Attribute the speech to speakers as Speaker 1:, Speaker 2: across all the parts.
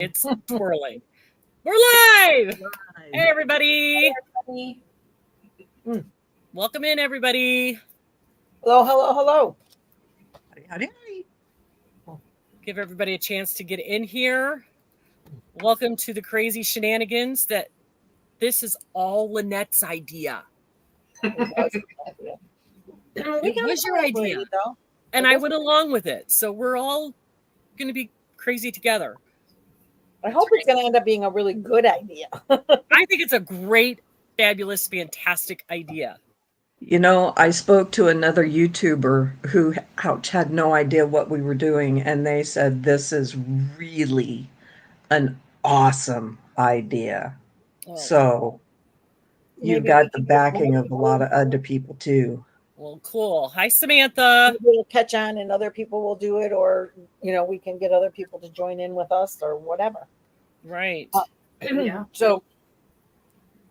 Speaker 1: It's twirling. We're live. Hey, everybody. Welcome in, everybody.
Speaker 2: Hello, hello, hello.
Speaker 3: Howdy.
Speaker 1: Give everybody a chance to get in here. Welcome to the crazy shenanigans. This is all Lynette's idea.
Speaker 2: It
Speaker 1: was your idea, and I went along with it. So we're all going to be crazy together.
Speaker 2: I hope it's going to end up being a really good idea.
Speaker 1: I think it's a great, fabulous, fantastic idea.
Speaker 3: You know, I spoke to another YouTuber who had no idea what we were doing, and they said this is really an awesome idea. Oh. So you've got the backing of a lot of other people too.
Speaker 1: Well, cool. Hi, Samantha.
Speaker 2: We'll catch on and other people will do it, or, you know, we can get other people to join in with us or whatever.
Speaker 1: Right.
Speaker 2: Yeah. So,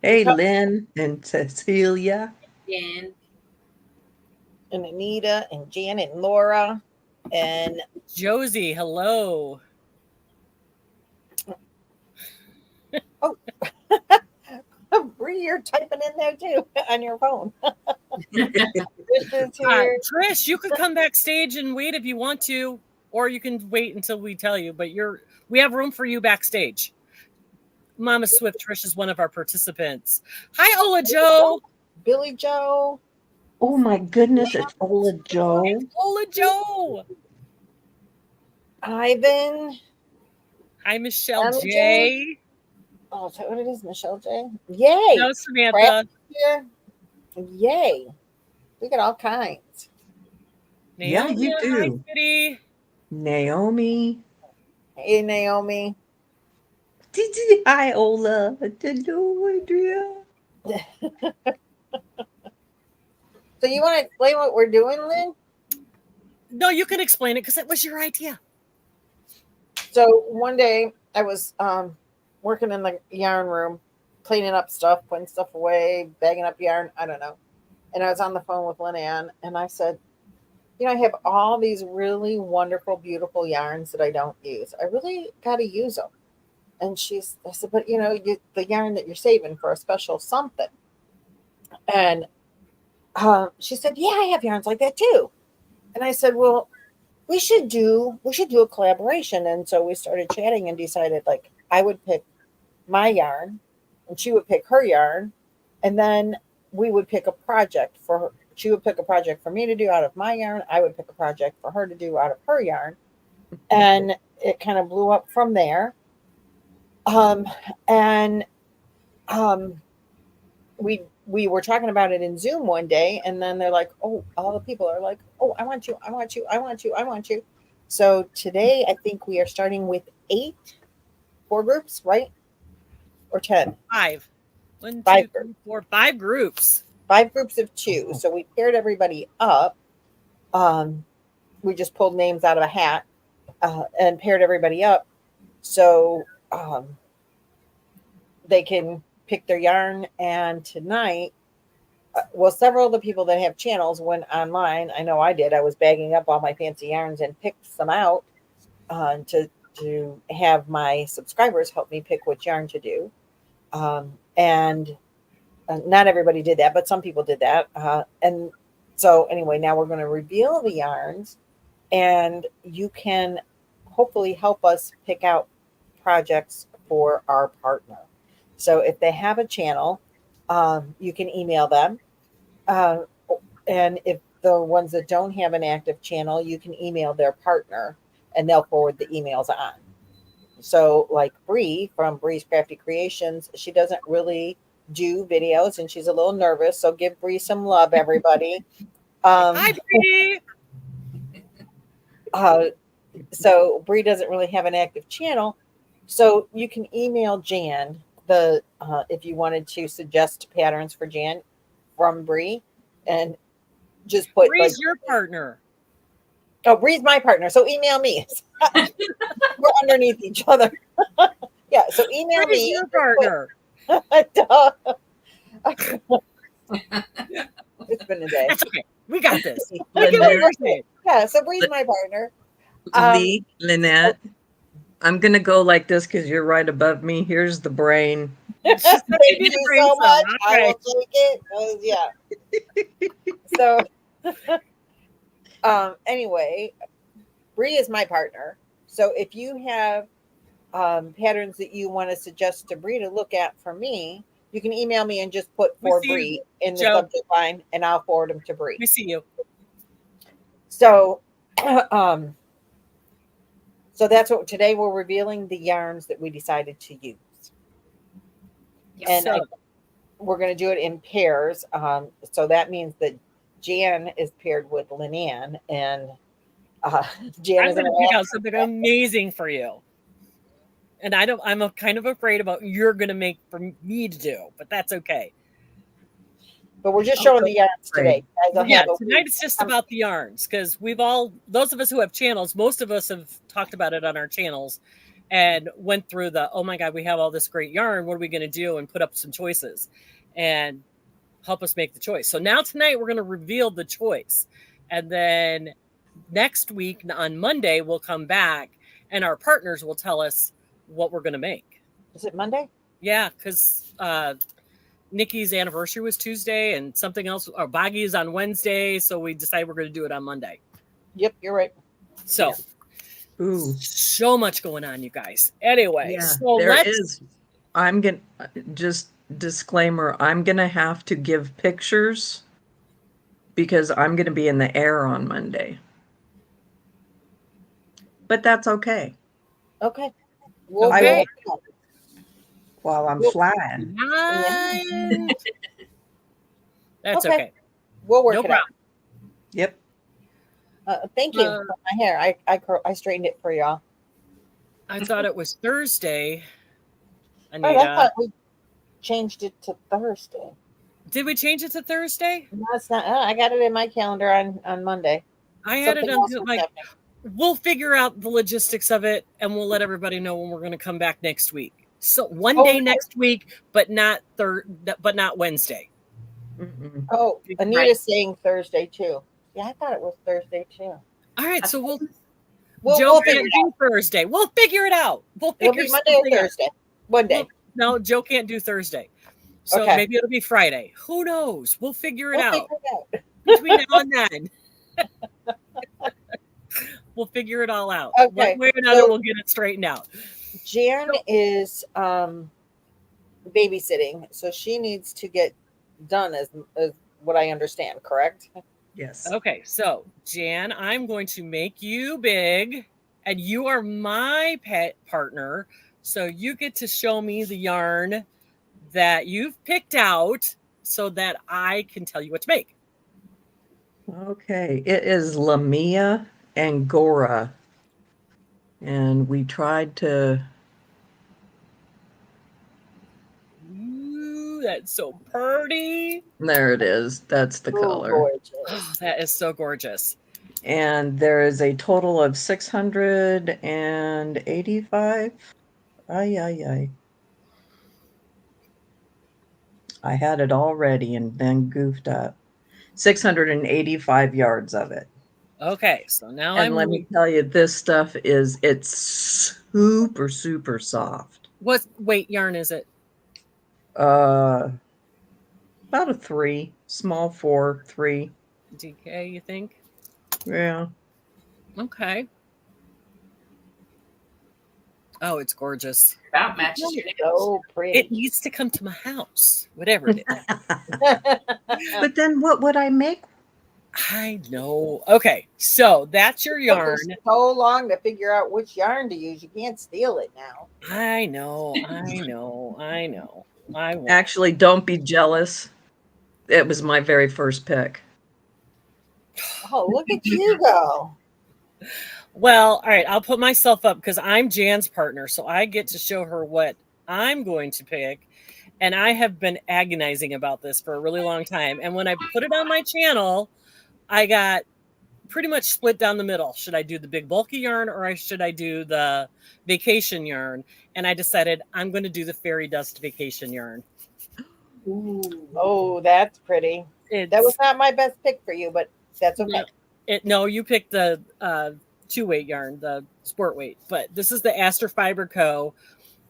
Speaker 3: hey, Lynn and Cecilia.
Speaker 2: Jan. And Anita and Janet and Laura and
Speaker 1: Josie. Hello.
Speaker 2: Oh. Bree, you're typing in there too on your phone.
Speaker 1: Trish, you could come backstage and wait if you want to, or you can wait until we tell you, but we have room for you backstage. Mama Swift, Trish is one of our participants. Hi, Ola Joe.
Speaker 2: Billy Joe.
Speaker 3: Oh my goodness, it's Ola Joe.
Speaker 1: It's Ola Joe.
Speaker 2: Ivan.
Speaker 1: Hi, Michelle J.
Speaker 2: Oh, is that what it is? Michelle J? Yay.
Speaker 1: No, Samantha.
Speaker 2: Yay. We got all kinds.
Speaker 3: Naomi, yeah, you do.
Speaker 1: Hi,
Speaker 3: Naomi.
Speaker 2: Hey, Naomi.
Speaker 3: Hi, Ola. Hello, Adria.
Speaker 2: So you want to explain what we're doing, Lynn?
Speaker 1: No, you can explain it because it was your idea.
Speaker 2: So one day I was working in the yarn room, cleaning up stuff, putting stuff away, bagging up yarn, I don't know. And I was on the phone with Lynanne, and I said, you know, I have all these really wonderful, beautiful yarns that I don't use. I really got to use them. And I said, but, you know, the yarn that you're saving for a special something. And she said, yeah, I have yarns like that too. And I said, well, we should do a collaboration. And so we started chatting and decided, like, I would pick my yarn and she would pick her yarn. And then we would pick a project for her. She would pick a project for me to do out of my yarn. I would pick a project for her to do out of her yarn. And it kind of blew up from there. We were talking about it in Zoom one day, and then they're like, oh, all the people are like, oh, I want you. So today, I think we are starting with 4 groups, right? Or 10?
Speaker 1: 5. 1,
Speaker 2: 5
Speaker 1: 2, 3, 4, 5 groups.
Speaker 2: 5 groups of 2. So we paired everybody up. We just pulled names out of a hat and paired everybody up. So they can pick their yarn. And tonight, several of the people that have channels went online. I know I did. I was bagging up all my fancy yarns and picked some out to have my subscribers help me pick which yarn to do. And not everybody did that, but some people did that. And so anyway, now we're going to reveal the yarns, and you can hopefully help us pick out projects for our partner. So if they have a channel, you can email them. And if the ones that don't have an active channel, you can email their partner and they'll forward the emails on. So like Bree from Bree's Crafty Creations, she doesn't really do videos and she's a little nervous. So give Bree some love, everybody.
Speaker 1: Hi, Bree.
Speaker 2: So Bree doesn't really have an active channel. So you can email Jan if you wanted to suggest patterns for Jan from Bree, and just put
Speaker 1: Bree's your partner.
Speaker 2: Oh, Bree's my partner. So email me. We're underneath each other. Yeah. So email
Speaker 1: Bree's
Speaker 2: me.
Speaker 1: Your partner.
Speaker 2: It's been a day.
Speaker 1: That's okay. We got this.
Speaker 2: Yeah. So Bree's my partner.
Speaker 3: Lynette. I'm going to go like this because you're right above me. Here's the brain.
Speaker 2: Thank you so much. I will take it. Yeah. So, anyway, Bree is my partner. So if you have patterns that you want to suggest to Bree to look at for me, you can email me and just put for Bree in the subject line, and I'll forward them to Bree.
Speaker 1: We see you.
Speaker 2: So, so that's what today we're revealing the yarns that we decided to use. And we're going to do it in pairs. So that means that Jan is paired with Lynanne, and Jan
Speaker 1: I'm
Speaker 2: is
Speaker 1: going to pick out something amazing for you. And I'm kind of afraid about you're going to make for me to do, but that's okay.
Speaker 2: But we're just showing the yarns today.
Speaker 1: Yeah, tonight it's just about the yarns, because those of us who have channels, most of us have talked about it on our channels and went through oh my God, we have all this great yarn. What are we going to do? And put up some choices and help us make the choice. So now tonight we're going to reveal the choice. And then next week on Monday, we'll come back and our partners will tell us what we're going to make.
Speaker 2: Is it Monday?
Speaker 1: Yeah, because Nikki's anniversary was Tuesday and something else, or Boggy is on Wednesday. So we decided we're going to do it on Monday.
Speaker 2: Yep, you're right.
Speaker 1: So, so much going on, you guys. Anyway, so
Speaker 3: there is. I'm going to just disclaimer. I'm going to have to give pictures because I'm going to be in the air on Monday. But that's okay.
Speaker 2: Okay.
Speaker 1: Okay.
Speaker 3: While I'm flying.
Speaker 1: That's okay.
Speaker 2: We'll work it out.
Speaker 3: Yep.
Speaker 2: Thank you for my hair. I straightened it for y'all.
Speaker 1: I thought it was Thursday.
Speaker 2: Anita. I thought we changed it to Thursday.
Speaker 1: Did we change it to Thursday?
Speaker 2: No, it's not. I got it in my calendar on Monday.
Speaker 1: I had it on my. We'll figure out the logistics of it, and we'll let everybody know when we're going to come back next week. So one day next week, but not Wednesday.
Speaker 3: Mm-mm.
Speaker 2: Oh, Anita's saying Thursday too. Yeah, I thought it was Thursday too.
Speaker 1: All right, so we'll
Speaker 2: Joe
Speaker 1: can't do Thursday. We'll figure it out. We'll figure
Speaker 2: it'll be Monday or Thursday. One day.
Speaker 1: No, Joe can't do Thursday. So maybe it'll be Friday. Who knows? We'll figure it out. Between now and then. We'll figure it all out.
Speaker 2: Okay.
Speaker 1: One way or another, we'll get it straightened out.
Speaker 2: Jan is babysitting, so she needs to get done as what I understand, correct?
Speaker 3: Yes.
Speaker 1: Okay, so Jan, I'm going to make you big, and you are my pet partner, so you get to show me the yarn that you've picked out so that I can tell you what to make.
Speaker 3: Okay, it is Lamia Angora, and we tried to.
Speaker 1: Ooh, that's so pretty.
Speaker 3: There it is. That's the color.
Speaker 1: Oh, that is so gorgeous.
Speaker 3: And there is a total of 685. I had it all ready and then goofed up. 685 yards of it.
Speaker 1: Okay, so now
Speaker 3: let me tell you, this stuff it's super, super soft.
Speaker 1: What weight yarn is it?
Speaker 3: About a 3, small 4, 3.
Speaker 1: DK, you think?
Speaker 3: Yeah.
Speaker 1: Okay. Oh, it's gorgeous.
Speaker 4: That matches your nails.
Speaker 2: So pretty.
Speaker 1: It needs to come to my house, whatever it is.
Speaker 3: But then what would I make?
Speaker 1: I know. Okay, so that's your yarn.
Speaker 2: It took so long to figure out which yarn to use. You can't steal it now.
Speaker 1: I know. I won't.
Speaker 3: Actually, don't be jealous. It was my very first pick.
Speaker 2: Oh, look at you go.
Speaker 1: Well, all right, I'll put myself up because I'm Jan's partner, so I get to show her what I'm going to pick. And I have been agonizing about this for a really long time. And when I put it on my channel, I got pretty much split down the middle. Should I do the big bulky yarn or should I do the vacation yarn? And I decided I'm going to do the fairy dust vacation yarn.
Speaker 2: Ooh. Oh, that's pretty. That was not my best pick for you, but that's okay.
Speaker 1: No, you picked the 2-weight yarn, the sport weight, but this is the Aster Fiber Co.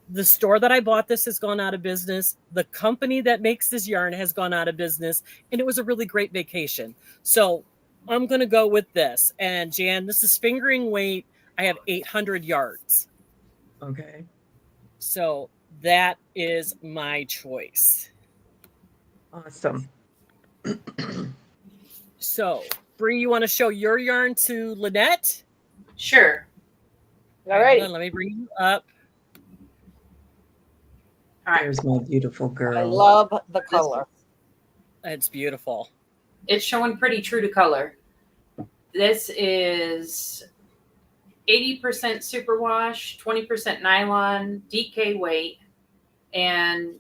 Speaker 1: The store that I bought this has gone out of business. The company that makes this yarn has gone out of business, and it was a really great vacation. So I'm going to go with this. And Jan, this is fingering weight. I have 800 yards.
Speaker 3: Okay.
Speaker 1: So that is my choice.
Speaker 3: Awesome.
Speaker 1: So, Bree, you want to show your yarn to Lynette?
Speaker 4: Sure.
Speaker 2: All right.
Speaker 1: Let me bring you up.
Speaker 4: All right.
Speaker 3: There's my beautiful girl.
Speaker 2: I love the color.
Speaker 1: It's beautiful.
Speaker 4: It's showing pretty true to color. This is 80% superwash, 20% nylon, DK weight, and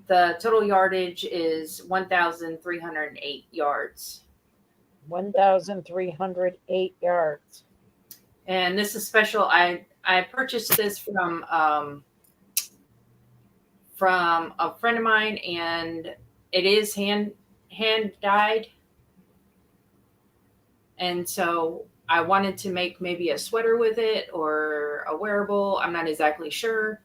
Speaker 4: the total yardage is 1,308 yards.
Speaker 2: 1,308 yards.
Speaker 4: And this is special. I purchased this from a friend of mine, and it is hand dyed. And so I wanted to make maybe a sweater with it or a wearable. I'm not exactly sure,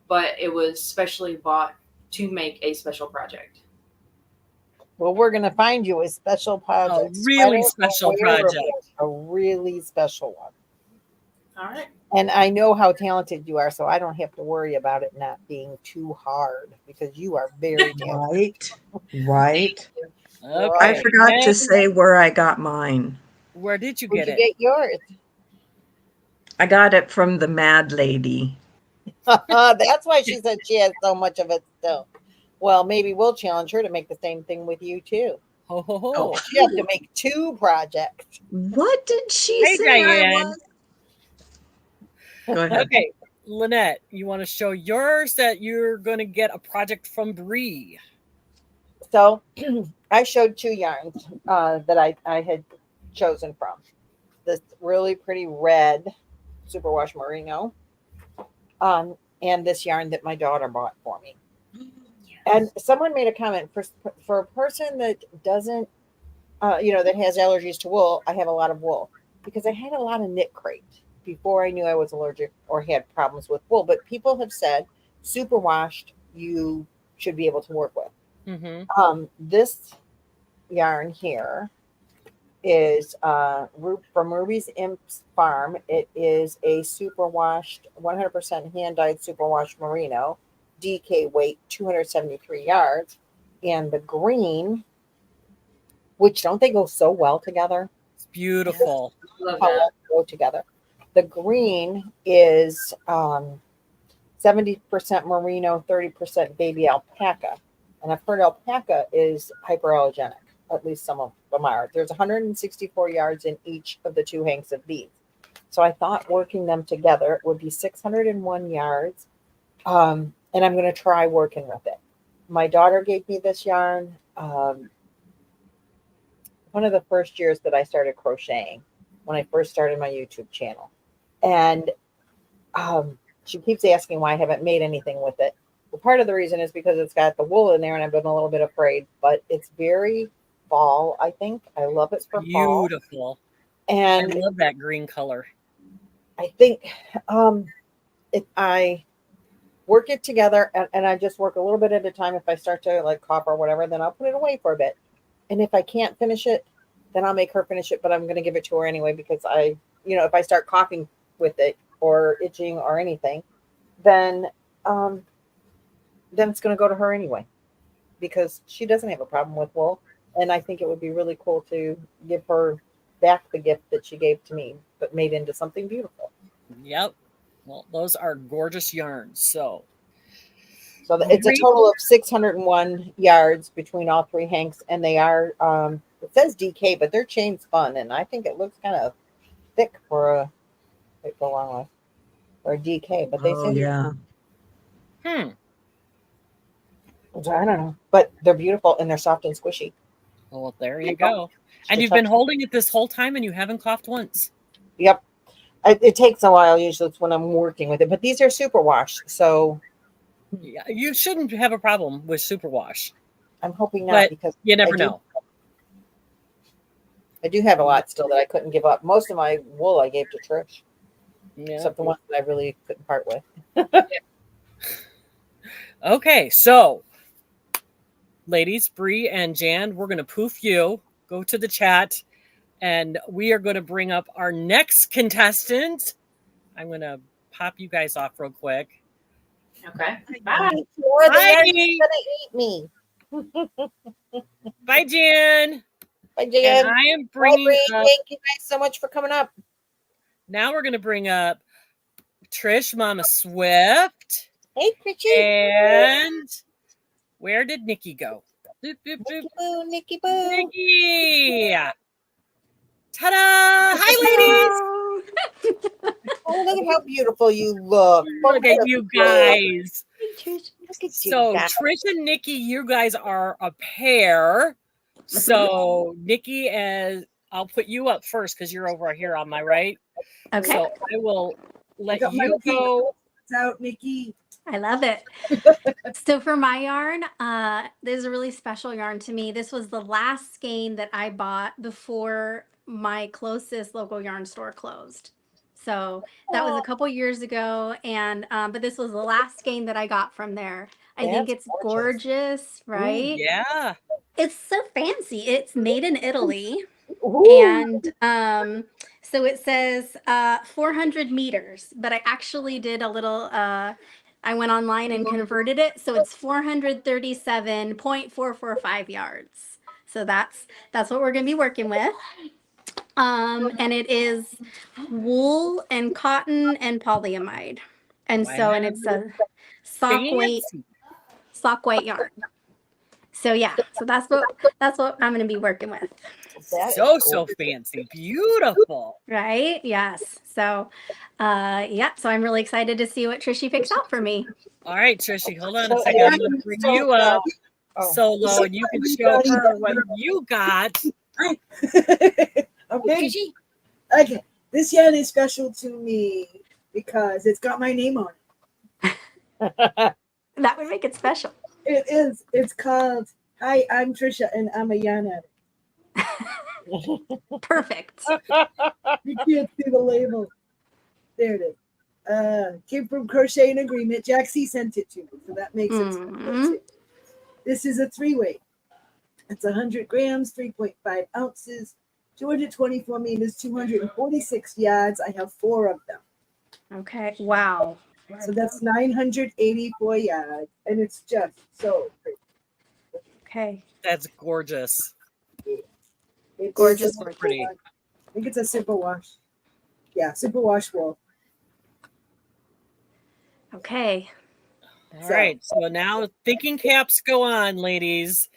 Speaker 4: but it was specially bought to make a special project.
Speaker 2: Well, we're going to find you a special project.
Speaker 1: A really special project.
Speaker 2: A really special one.
Speaker 4: All right.
Speaker 2: And I know how talented you are, so I don't have to worry about it not being too hard because you are very talented.
Speaker 3: Right.
Speaker 1: Okay.
Speaker 3: I forgot to say where I got mine.
Speaker 1: Where did you
Speaker 2: Where'd
Speaker 1: get
Speaker 2: you
Speaker 1: it?
Speaker 2: get yours?
Speaker 3: I got it from the Mad Lady.
Speaker 2: That's why she said she has so much of it still. Well, maybe we'll challenge her to make the same thing with you too.
Speaker 1: Ho, ho, ho.
Speaker 2: Oh, she has to make 2 projects.
Speaker 3: What did she
Speaker 1: Hey,
Speaker 3: say?
Speaker 1: Diane.
Speaker 3: Go ahead.
Speaker 1: Okay, Lynette, you want to show yours that you're going to get a project from Bree?
Speaker 2: So I showed 2 yarns that I had chosen from. This really pretty red superwash merino, and this yarn that my daughter bought for me. And someone made a comment for a person that doesn't, that has allergies to wool. I have a lot of wool because I had a lot of knit crate before I knew I was allergic or had problems with wool. But people have said superwashed you should be able to work with.
Speaker 1: Mm-hmm.
Speaker 2: This yarn here is from Ruby's Imps Farm. It is a superwashed, 100% hand-dyed superwash merino, DK weight, 273 yards. And the green, which don't they go so well together?
Speaker 1: It's beautiful.
Speaker 4: Love
Speaker 2: How
Speaker 4: that.
Speaker 2: well they go together. The green is 70% merino, 30% baby alpaca. And I've heard alpaca is hyperallergenic. At least some of them are. There's 164 yards in each of the 2 hanks of beads. So I thought working them together would be 601 yards. And I'm going to try working with it. My daughter gave me this yarn one of the first years that I started crocheting, when I first started my YouTube channel. And she keeps asking why I haven't made anything with it. Well, part of the reason is because it's got the wool in there and I've been a little bit afraid, but it's very fall, I think. I love it for fall.
Speaker 1: Beautiful.
Speaker 2: And
Speaker 1: I love that green color.
Speaker 2: I think if I work it together and I just work a little bit at a time, if I start to like cough or whatever, then I'll put it away for a bit. And if I can't finish it, then I'll make her finish it, but I'm going to give it to her anyway because if I start coughing with it or itching or anything, then it's going to go to her anyway because she doesn't have a problem with wool. And I think it would be really cool to give her back the gift that she gave to me, but made into something beautiful.
Speaker 1: Yep. Well, those are gorgeous yarns. So
Speaker 2: It's a total of 601 yards between all 3 hanks, and they are, it says DK, but they're chain spun, and I think it looks kind of thick for a DK, but they say,
Speaker 3: yeah.
Speaker 2: I don't know, but they're beautiful and they're soft and squishy.
Speaker 1: Well, there you go. And you've been holding it this whole time and you haven't coughed once.
Speaker 2: Yep. It takes a while. Usually it's when I'm working with it, but these are superwash. So
Speaker 1: yeah, you shouldn't have a problem with superwash.
Speaker 2: I'm hoping not,
Speaker 1: But
Speaker 2: because
Speaker 1: you never know.
Speaker 2: I do have a lot still that I couldn't give up. Most of my wool I gave to Trish,
Speaker 1: Yeah.
Speaker 2: except the ones that I really couldn't part with.
Speaker 1: Okay, so ladies, Bree and Jan, we're going to poof you. Go to the chat, and we are going to bring up our next contestant. I'm going to pop you guys off real quick.
Speaker 4: Okay.
Speaker 2: Bye. Or the
Speaker 1: Bye.
Speaker 2: yarny's gonna eat me.
Speaker 1: Bye, Jan.
Speaker 2: Bye, Jan.
Speaker 1: And I am bringing up.
Speaker 2: Thank you guys so much for coming up.
Speaker 1: Now we're going to bring up Trish, Mama Swift.
Speaker 2: Hey, Chrissy.
Speaker 1: And where did Nikki go? Boop, boop, boop.
Speaker 2: Nikki Boo, Nikki Boo.
Speaker 1: Nikki. Ta-da! Hi, ladies.
Speaker 2: Oh, look at how beautiful you look.
Speaker 1: Look at you guys.
Speaker 2: Look at you
Speaker 1: So
Speaker 2: guys.
Speaker 1: Trish and Nikki, you guys are a pair. So Nikki, and I'll put you up first because you're over here on my right.
Speaker 5: Okay.
Speaker 1: So I will let
Speaker 6: got my
Speaker 1: you go.
Speaker 6: It's out, Nikki.
Speaker 5: I love it. So for my yarn, this is a really special yarn to me. This was the last skein that I bought before my closest local yarn store closed. So that was a couple years ago, and but this was the last skein that I got from there. I think
Speaker 2: That's
Speaker 5: it's gorgeous, right?
Speaker 1: Ooh, yeah.
Speaker 5: It's so fancy. It's made in Italy.
Speaker 2: Ooh.
Speaker 5: And so it says 400 meters, but I actually did a little, I went online and converted it. So it's 437.445 yards. So that's what we're going to be working with. And it is wool and cotton and polyamide. And so, and it's a sock weight yarn. So yeah, so that's what I'm going to be working with.
Speaker 1: So fancy. Beautiful.
Speaker 5: Right? Yes. So, yeah. So I'm really excited to see what Trishy picks out for me.
Speaker 1: All right, Trishy, hold on a second. I'm going to bring you up solo, and you can show her what you got.
Speaker 6: Okay. Okay. This yarn is special to me because it's got my name on it.
Speaker 5: That would make it special.
Speaker 6: It is. It's called Hi, I'm Trisha and I'm a yarn addict.
Speaker 5: Perfect.
Speaker 6: You can't see the label. There it is. Came from Crochet in Agreement. Jaxie sent it to me, so that makes it special. This is a 3-way. It's 100 grams, 3.5 ounces, 224 meters, 246 yards. I have 4 of them.
Speaker 5: Okay. Wow.
Speaker 6: So that's 984 yards, and it's just so pretty.
Speaker 5: Okay.
Speaker 1: That's gorgeous.
Speaker 6: It's
Speaker 5: Gorgeous.
Speaker 1: Pretty.
Speaker 6: I think it's a simple wash. Yeah, simple wash wool.
Speaker 5: Okay.
Speaker 1: All right. So now thinking caps go on, ladies.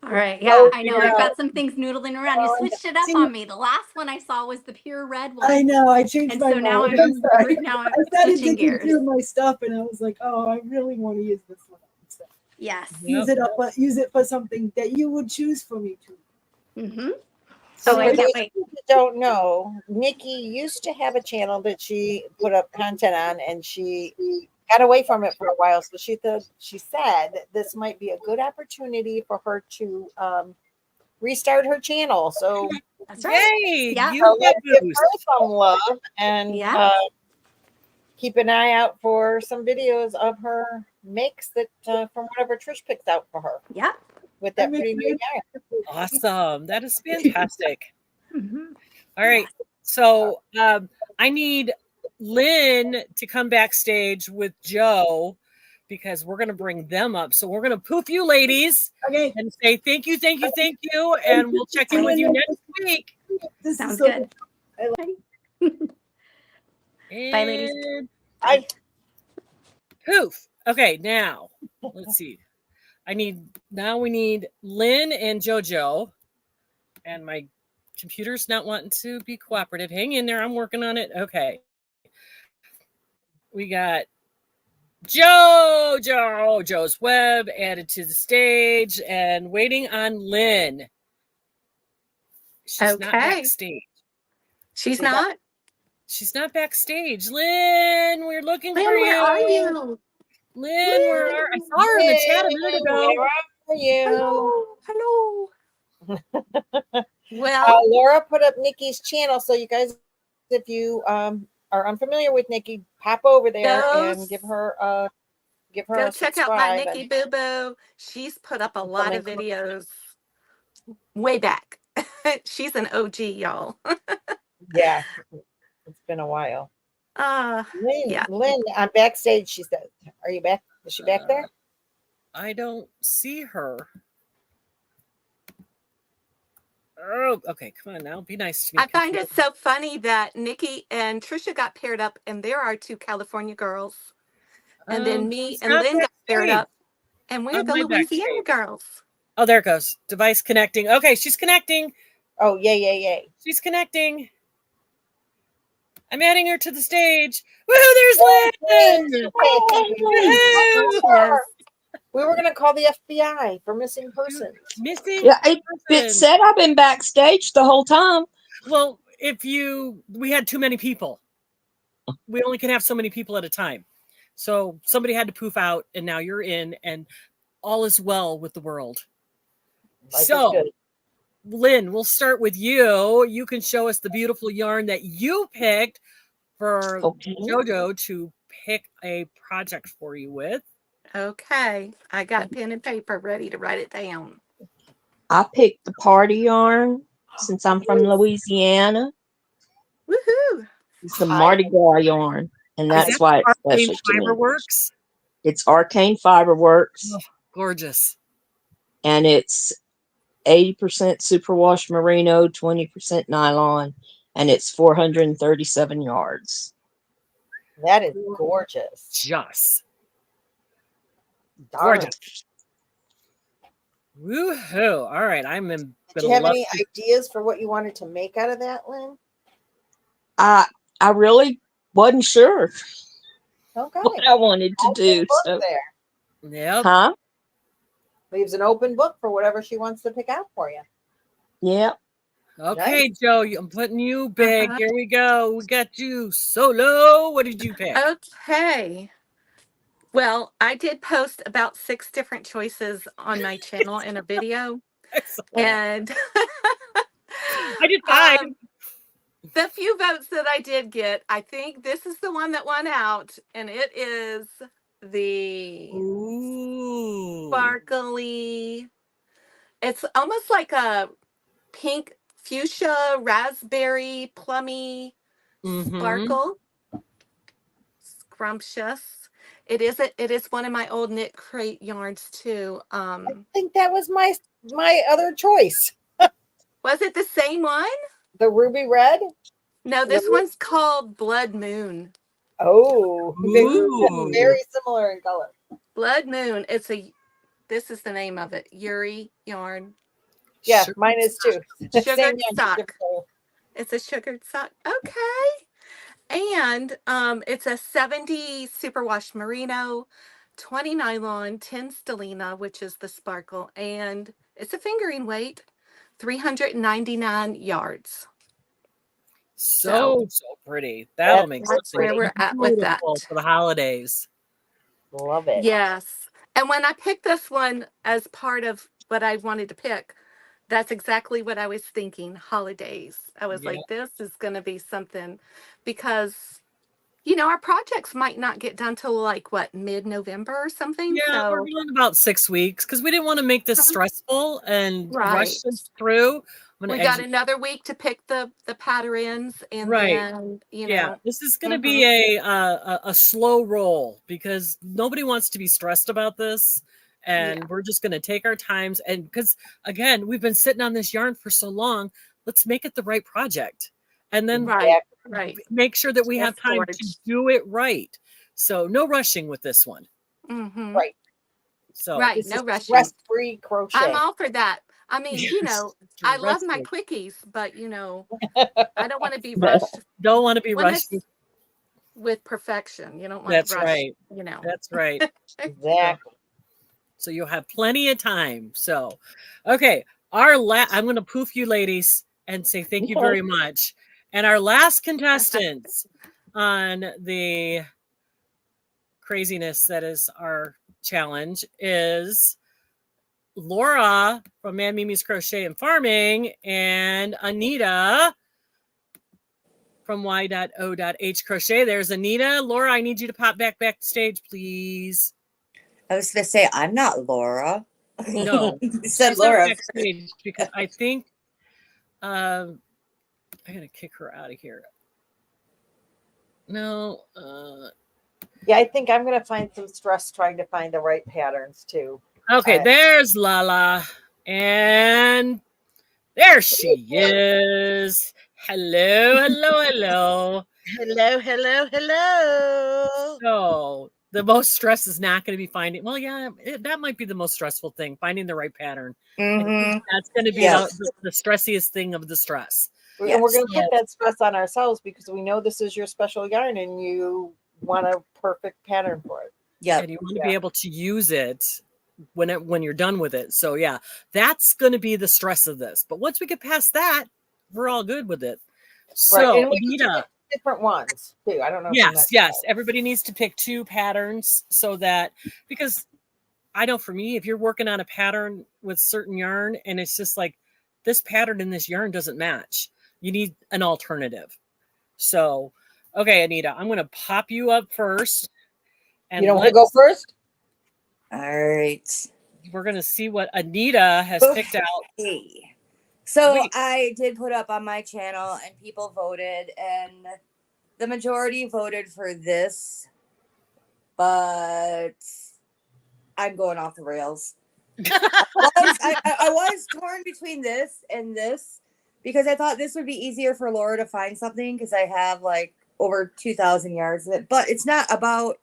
Speaker 5: All right. Yeah, I know. I've got some things noodling around. You switched it up on me. The last one I saw was the pure red one.
Speaker 6: I know. I changed
Speaker 5: And
Speaker 6: my
Speaker 5: so now
Speaker 6: mind.
Speaker 5: I'm
Speaker 6: sorry.
Speaker 5: now I'm
Speaker 6: I started
Speaker 5: switching
Speaker 6: digging
Speaker 5: gears.
Speaker 6: through my stuff, and I was like, "Oh, I really want to use this one." So
Speaker 5: Yes.
Speaker 6: use it up, but use it for something that you would choose for me to.
Speaker 5: Mm-hmm.
Speaker 2: So
Speaker 5: Oh, I
Speaker 2: for
Speaker 5: can't
Speaker 2: those
Speaker 5: wait.
Speaker 2: who don't know, Nikki used to have a channel that she put up content on, and she got away from it for a while. So she said that this might be a good opportunity for her to restart her channel. So
Speaker 5: That's right.
Speaker 1: Yay!
Speaker 5: Yeah.
Speaker 1: You
Speaker 2: let's give
Speaker 1: boost.
Speaker 2: her some love and
Speaker 5: Yeah.
Speaker 2: keep an eye out for some videos of her makes that from whatever Trish picks out for her
Speaker 5: Yeah.
Speaker 2: with that pretty new yarn.
Speaker 1: Awesome. That is fantastic.
Speaker 5: Mm-hmm.
Speaker 1: All right. So I need Lynn to come backstage with Joe because we're going to bring them up. So we're going to poof you ladies
Speaker 6: Okay,
Speaker 1: and say thank you. And we'll check in with you next week.
Speaker 6: this
Speaker 5: Sounds
Speaker 6: is so
Speaker 5: good.
Speaker 1: Bye,
Speaker 5: ladies.
Speaker 2: I
Speaker 1: Poof. Okay, now let's see. We need Lynn and JoJo. And my computer's not wanting to be cooperative. Hang in there. I'm working on it. Okay. We got Joe's Web added to the stage and waiting on Lynn. She's not
Speaker 5: Okay.
Speaker 1: backstage.
Speaker 5: She's not.
Speaker 1: She's not backstage. Lynn, we're looking
Speaker 5: Lynn,
Speaker 1: for you.
Speaker 5: where are you?
Speaker 1: Lynn, I saw her in the chat a minute ago.
Speaker 2: Where are you?
Speaker 5: Hello. Hello. Well,
Speaker 2: Laura put up Nikki's channel, so you guys, if you are unfamiliar with Nikki, pop over there and give her
Speaker 7: Go
Speaker 2: a
Speaker 7: check out my
Speaker 2: subscribe.
Speaker 7: Nikki Boo Boo. She's put up a lot
Speaker 2: Coming
Speaker 7: of videos way back. She's an OG, y'all.
Speaker 2: Yeah, it's been a while.
Speaker 7: Yeah.
Speaker 2: Lynn, I'm backstage. She said, "Are you back? Is she back there?"
Speaker 1: I don't see her. Oh, okay. Come on now. Be nice to me.
Speaker 7: I find it so funny that Nikki and Trisha got paired up, and there are two California girls. And then me and Lynn got paired up, and we're the Louisiana girls.
Speaker 1: Oh, there it goes. Device connecting. Okay, she's connecting.
Speaker 2: Oh, yay.
Speaker 1: She's connecting. I'm adding her to the stage. Woohoo, there's Lynn!
Speaker 2: Woohoo! We were going to call the FBI for missing persons.
Speaker 3: Yeah, it said I've been backstage the whole time.
Speaker 1: Well, we had too many people. We only can have so many people at a time. So somebody had to poof out, and now you're in, and all is well with the world. So, Lynn, we'll start with you. You can show us the beautiful yarn that you picked for JoJo to pick a project for you with.
Speaker 7: Okay, I got pen and paper ready to write it down.
Speaker 3: I picked the party yarn since I'm from Louisiana.
Speaker 7: Woohoo!
Speaker 3: It's the Mardi Gras yarn, and that's why it's special to me.
Speaker 1: Fiberworks?
Speaker 3: It's Arcane Fiberworks.
Speaker 1: Oh, gorgeous.
Speaker 3: And it's 80% superwash merino, 20% nylon, and it's 437 yards.
Speaker 2: That is gorgeous.
Speaker 1: Just gorgeous. Woohoo. All right.
Speaker 2: Did you have any ideas for what you wanted to make out of that, Lynn?
Speaker 3: I really wasn't sure
Speaker 2: what
Speaker 3: I wanted to do. So.
Speaker 1: Yeah.
Speaker 3: Huh?
Speaker 2: Leaves an open book for whatever she wants to pick out for you.
Speaker 3: Yep.
Speaker 1: Okay, nice. Joe, I'm putting you big. Here we go. We got you solo. What did you pick?
Speaker 7: Okay. Well, I did post about 6 different choices on my channel in a video. And
Speaker 1: I did 5.
Speaker 7: The few votes that I did get, I think this is the one that won out, and it is the sparkly. It's almost like a pink fuchsia, raspberry, plummy sparkle. Scrumptious. It is one of my old knit crate yarns too.
Speaker 2: I think that was my other choice.
Speaker 7: Was it the same one?
Speaker 2: The ruby red?
Speaker 7: No, this one's called Blood Moon.
Speaker 2: Oh, very similar in color.
Speaker 7: Blood Moon. This is the name of it. Yuri yarn.
Speaker 2: Yeah, mine is too.
Speaker 7: Sugared sock. It's a sugared sock. Okay. And it's a 70 superwash merino, 20 nylon, 10 stellina, which is the sparkle, and it's a fingering weight, 399 yards.
Speaker 1: So pretty. That'll make
Speaker 7: that's where we're at with that
Speaker 1: for the holidays.
Speaker 2: Love it.
Speaker 7: Yes. And when I picked this one as part of what I wanted to pick, that's exactly what I was thinking. Holidays. I was like, this is going to be something, because our projects might not get done till like mid-November or something.
Speaker 1: Yeah, we're doing about 6 weeks because we didn't want to make this stressful and rush this through.
Speaker 7: We got another week to pick the patterns, and then
Speaker 1: this is going to be a slow roll because nobody wants to be stressed about this, and we're just going to take our times. And because again, we've been sitting on this yarn for so long, let's make it the right project, and then make sure that we have time to do it right. So no rushing with this one.
Speaker 2: Right.
Speaker 1: So
Speaker 7: no rushing.
Speaker 2: Stress-free crochet.
Speaker 7: I'm all for that. I mean, I love my quickies, but I don't want to be rushed.
Speaker 1: Don't want to be rushed
Speaker 7: with perfection. You don't want
Speaker 1: That's
Speaker 7: to rush.
Speaker 1: Right. That's right.
Speaker 2: Exactly.
Speaker 1: So you'll have plenty of time. So, okay, I'm going to poof you ladies and say thank you very much. And our last contestants on the craziness that is our challenge is Laura from Man Mimi's Crochet and Farming, and Anita from Y.O.H Crochet. There's Anita. Laura, I need you to pop backstage, please.
Speaker 8: I was going to say, I'm not Laura.
Speaker 1: No,
Speaker 8: You said
Speaker 1: she's
Speaker 8: Laura.
Speaker 1: not backstage because I think I gotta kick her out of here. No.
Speaker 2: Yeah, I think I'm gonna find some stress trying to find the right patterns too.
Speaker 1: Okay, there's Lala, and there she is. Hello. So the most stress is not going to be finding. Well, yeah, that might be the most stressful thing, finding the right pattern.
Speaker 8: Mm-hmm.
Speaker 1: That's going to be the stressiest thing of the stress.
Speaker 2: And we're going to put that stress on ourselves because we know this is your special yarn and you want a perfect pattern for it.
Speaker 8: Yeah,
Speaker 1: and you want to be able to use it when you're done with it. So yeah, that's going to be the stress of this. But once we get past that, we're all good with it. So
Speaker 2: right. And we can pick different ones too. I don't know.
Speaker 1: Yes. Everybody needs to pick 2 patterns so that, because I know for me, if you're working on a pattern with certain yarn and it's just like this pattern and this yarn doesn't match, you need an alternative. So, okay, Anita, I'm going to pop you up first. And
Speaker 2: you don't want to go first?
Speaker 8: All right.
Speaker 1: We're going to see what Anita has picked out.
Speaker 8: Hey. So I did put up on my channel and people voted, and the majority voted for this, but I'm going off the rails. I was torn between this and this because I thought this would be easier for Laura to find something because I have like over 2,000 yards of it, but it's not about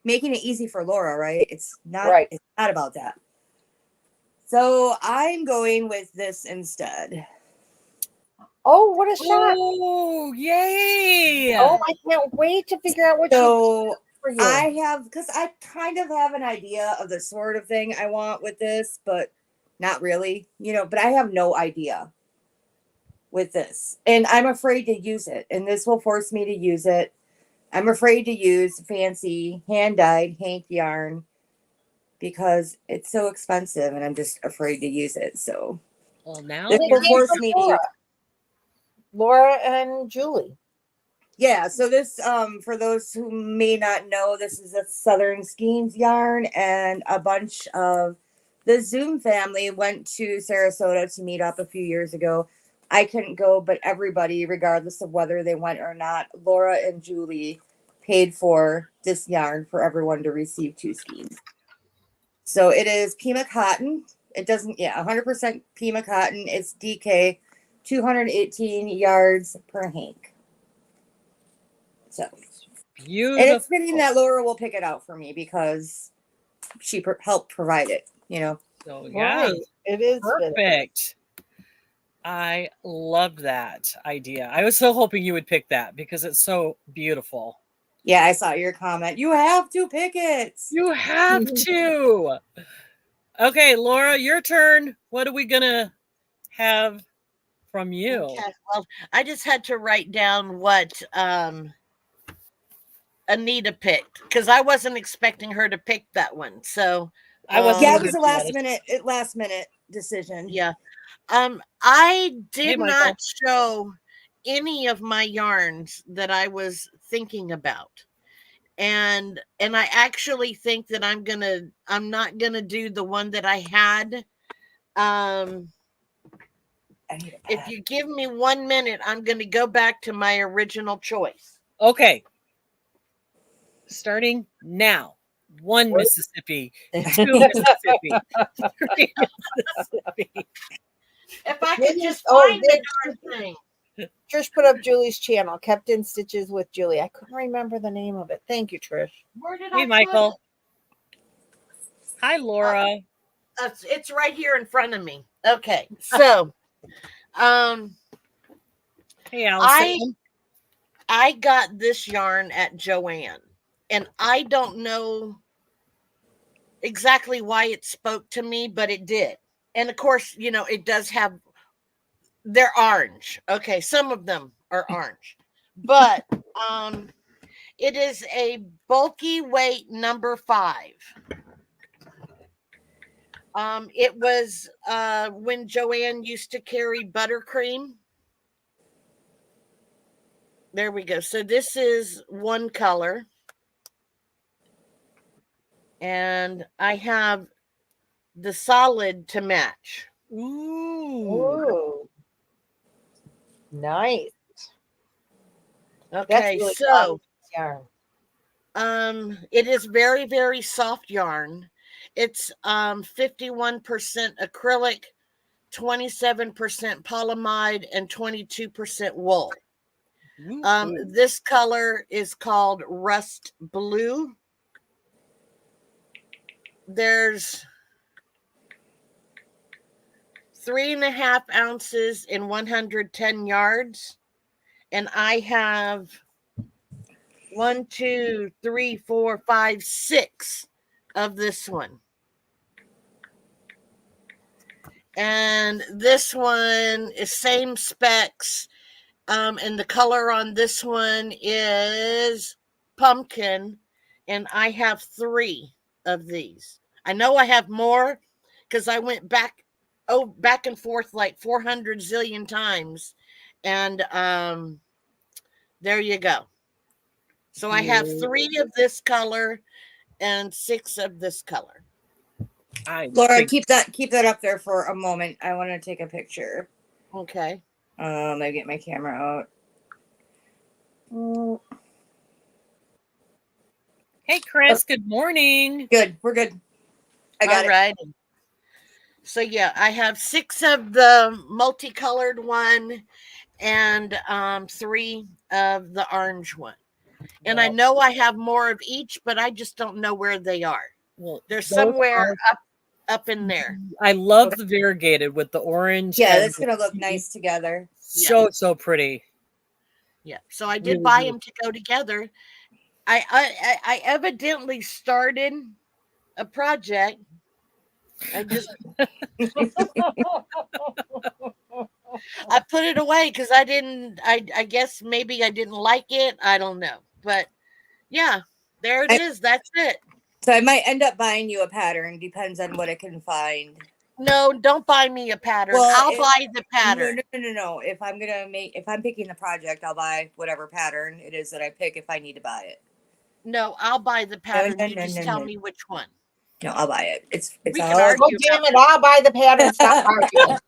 Speaker 8: making it easy for Laura, right? It's not, It's not about that. So I'm going with this instead.
Speaker 2: Oh, what a shot.
Speaker 1: Oh, yay.
Speaker 2: Oh, I can't wait to figure out what
Speaker 8: for you. I have, because I kind of have an idea of the sort of thing I want with this, but not really, but I have no idea with this. And I'm afraid to use it. And this will force me to use it. I'm afraid to use fancy hand-dyed Hank yarn because it's so expensive and I'm just afraid to use it. So
Speaker 1: now
Speaker 8: this will force me to use
Speaker 2: Laura and Julie.
Speaker 8: Yeah, so this, for those who may not know, this is a Southern Skeins yarn, and a bunch of the Zoom family went to Sarasota to meet up a few years ago. I couldn't go, but everybody, regardless of whether they went or not, Laura and Julie paid for this yarn for everyone to receive 2 skeins. So it is Pima cotton. It doesn't, 100% Pima cotton. It's DK, 218 yards per hank. So beautiful. And it's fitting that Laura will pick it out for me because she helped provide it,
Speaker 1: So yeah,
Speaker 2: it is
Speaker 1: perfect. I love that idea. I was so hoping you would pick that because it's so beautiful.
Speaker 8: Yeah, I saw your comment. You have to pick it.
Speaker 1: You have to. Okay, Laura, your turn. What are we gonna have from you?
Speaker 9: Okay, well, I just had to write down what Anita picked because I wasn't expecting her to pick that one. So
Speaker 8: it was a last minute decision.
Speaker 9: Yeah. I did not show any of my yarns that I was thinking about. And I actually think that I'm not gonna do the one that I had. If you give me 1 minute, I'm gonna go back to my original choice.
Speaker 1: Okay. Starting now. 1 Mississippi, 2 Mississippi, 3 Mississippi.
Speaker 9: If I could just find the darn thing.
Speaker 2: Trish put up Julie's channel, Kept in Stitches with Julie. I couldn't remember the name of it. Thank you, Trish.
Speaker 9: Where did
Speaker 1: Hey, Michael. Hi, Laura.
Speaker 9: It's right here in front of me. Okay, so,
Speaker 1: hey, Allison.
Speaker 9: I got this yarn at Joann, and I don't know exactly why it spoke to me, but it did. And of course, it does have. They're orange. Okay, some of them are orange, but it is a bulky weight number 5. It was when Joanne used to carry buttercream. There we go. So this is one color. And I have the solid to match.
Speaker 2: Ooh. Nice.
Speaker 9: Okay,
Speaker 2: That's really
Speaker 9: so
Speaker 2: yarn.
Speaker 9: it is very, very soft yarn. It's 51% acrylic, 27% polyamide, and 22% wool. This color is called rust blue. There's 3.5 ounces in 110 yards, and I have 1, 2, 3, 4, 5, 6 of this one. And this one is same specs. And the color on this one is pumpkin. And I have 3 of these. I know I have more because I went back and forth like 400 zillion times. And there you go. So I have 3 of this color and 6 of this color.
Speaker 8: Laura, keep that up there for a moment. I want to take a picture.
Speaker 9: Okay.
Speaker 8: I get my camera out.
Speaker 1: Hey, Chris. Good morning.
Speaker 8: Good. We're good. I got
Speaker 9: it. So yeah, I have 6 of the multicolored one and 3 of the orange one. And I know I have more of each, but I just don't know where they are.
Speaker 1: Well,
Speaker 9: they're somewhere up in there.
Speaker 1: I love the variegated with the orange.
Speaker 8: Yeah, that's gonna look nice together.
Speaker 1: So pretty.
Speaker 9: Yeah. So I did buy them to go together. I evidently started a project. I just I put it away because I guess maybe I didn't like it. I don't know. But yeah, there it is. That's it.
Speaker 8: So I might end up buying you a pattern. Depends on what I can find.
Speaker 9: No, don't buy me a pattern. I'll buy the pattern.
Speaker 8: No. If I'm picking the project, I'll buy whatever pattern it is that I pick if I need to buy it.
Speaker 9: No, I'll buy the pattern. You just tell me which one.
Speaker 8: No, I'll buy it. It's
Speaker 9: we
Speaker 8: all.
Speaker 9: Can argue
Speaker 2: damn it! I'll buy the pattern. Stop arguing.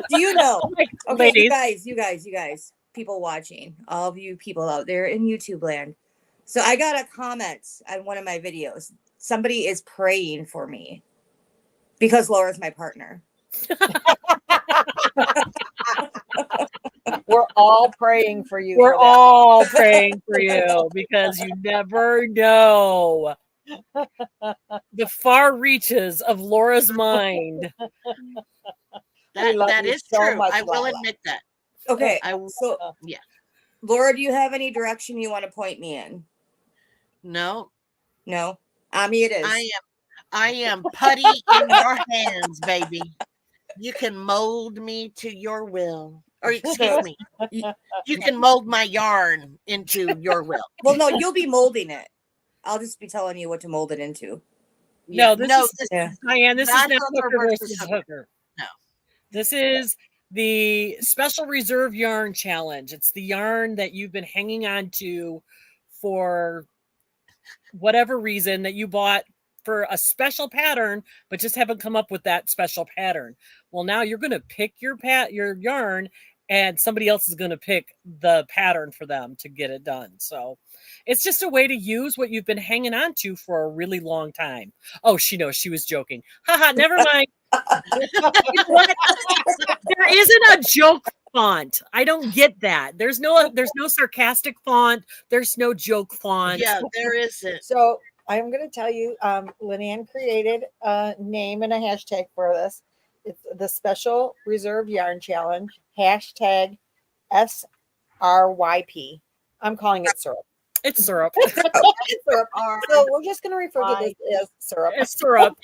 Speaker 8: Do you know? Okay,
Speaker 1: ladies.
Speaker 8: you guys, people watching, all of you people out there in YouTube land. So I got a comment on one of my videos. Somebody is praying for me because Laura's my partner.
Speaker 2: We're all praying for you.
Speaker 1: We're all praying for you because you never know the far reaches of Laura's mind.
Speaker 9: That is so true. Much, I will admit that.
Speaker 8: Okay. Yeah. Laura, do you have any direction you want to point me in?
Speaker 9: No.
Speaker 8: Ami, it is.
Speaker 9: I am putty in your hands, baby. You can mold me to your will. Or excuse me. You can mold my yarn into your will.
Speaker 8: Well, no, you'll be molding it. I'll just be telling you what to mold it into.
Speaker 1: No, this is Diane, this is not Hooker versus Hooker.
Speaker 9: No.
Speaker 1: This is the Special Reserve Yarn Challenge. It's the yarn that you've been hanging on to for whatever reason that you bought for a special pattern, but just haven't come up with that special pattern. Well, now you're going to pick your yarn, and somebody else is going to pick the pattern for them to get it done. So it's just a way to use what you've been hanging on to for a really long time. Oh, she knows. She was joking. Haha, never mind. There isn't a joke font. I don't get that. There's no sarcastic font. There's no joke font.
Speaker 9: Yeah, there isn't.
Speaker 2: So I'm going to tell you, Lynanne created a name and a hashtag for this. It's the Special Reserve Yarn Challenge, hashtag SRYP. I'm calling it syrup.
Speaker 1: It's syrup.
Speaker 2: It's syrup. So we're just going to refer to this as syrup.
Speaker 1: It's syrup.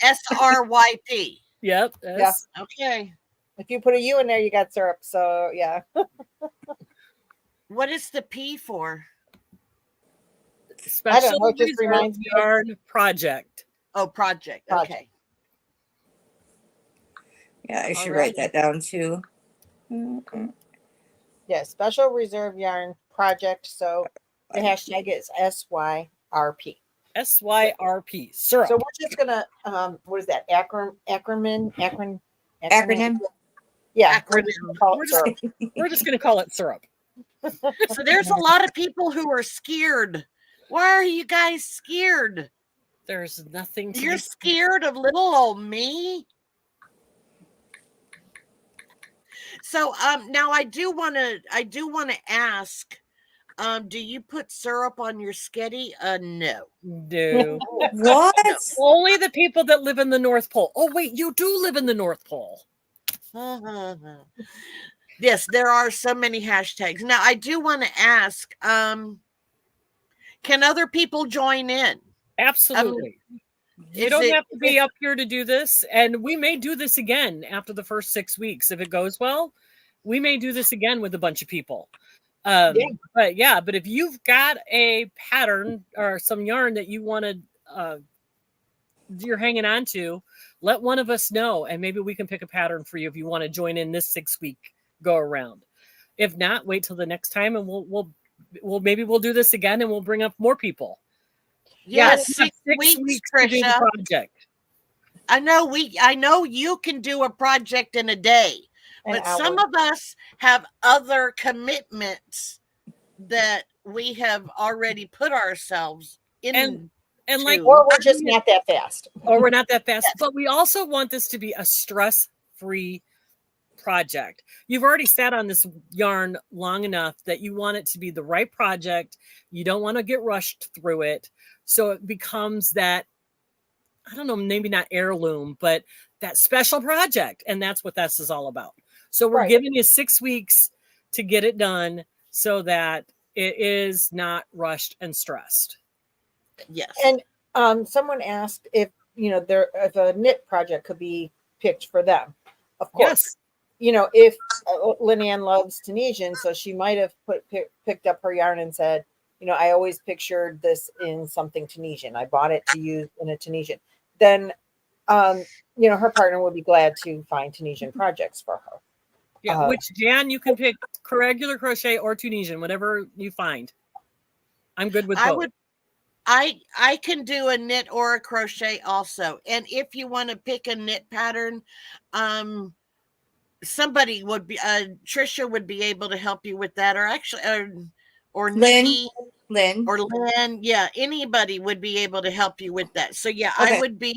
Speaker 9: SRYP.
Speaker 1: Yep.
Speaker 2: Yeah.
Speaker 9: Okay.
Speaker 2: If you put a U in there, you got syrup. So yeah.
Speaker 9: What is the P for?
Speaker 1: Special Reserve Yarn Project.
Speaker 9: Oh, project. Okay.
Speaker 8: Yeah, I should
Speaker 2: Alrighty.
Speaker 8: write that down too.
Speaker 2: Yeah, special reserve yarn project. So the hashtag is SYRP.
Speaker 1: SYRP. Syrup.
Speaker 2: So we're just gonna what is that? Acronym. Yeah,
Speaker 9: Acronym.
Speaker 1: We're just gonna call it syrup.
Speaker 9: So there's a lot of people who are scared. Why are you guys scared?
Speaker 1: There's nothing to
Speaker 9: You're
Speaker 1: be
Speaker 9: scared of little old me? So now I do want to ask, do you put syrup on your sketty? No.
Speaker 1: No.
Speaker 8: What?
Speaker 1: Only the people that live in the North Pole. Oh wait, you do live in the North Pole.
Speaker 9: Yes, there are so many hashtags. Now I do want to ask, can other people join in?
Speaker 1: Absolutely. You don't have to be up here to do this. And we may do this again after the first 6 weeks. If it goes well, we may do this again with a bunch of people. But if you've got a pattern or some yarn that you want to, you're hanging on to, let one of us know. And maybe we can pick a pattern for you if you want to join in this 6 week go around. If not, wait till the next time and we'll do this again and we'll bring up more people.
Speaker 9: Yes,
Speaker 1: 6 weeks to do the project.
Speaker 9: I know you can do a project in a day, but some of us have other commitments that we have already put ourselves in.
Speaker 2: And like, or we're just not that fast.
Speaker 1: Or we're not that fast. Yes. But we also want this to be a stress-free project. You've already sat on this yarn long enough that you want it to be the right project. You don't want to get rushed through it. So it becomes that, I don't know, maybe not heirloom, but that special project. And that's what this is all about. So we're giving you 6 weeks to get it done so that it is not rushed and stressed.
Speaker 2: Yes. And someone asked if, if a knit project could be picked for them. Of course. Yes. If Lynanne loves Tunisian, so she might have picked up her yarn and said, I always pictured this in something Tunisian. I bought it to use in a Tunisian. Then, her partner would be glad to find Tunisian projects for her.
Speaker 1: Yeah, which, Jan, you can pick regular crochet or Tunisian, whatever you find. I'm good with both.
Speaker 9: I can do a knit or a crochet also. And if you want to pick a knit pattern, somebody would be, Trisha would be able to help you with that, or actually, or Nikki,
Speaker 8: Lynn,
Speaker 9: or Lynn. Yeah, anybody would be able to help you with that. So yeah, okay. I would be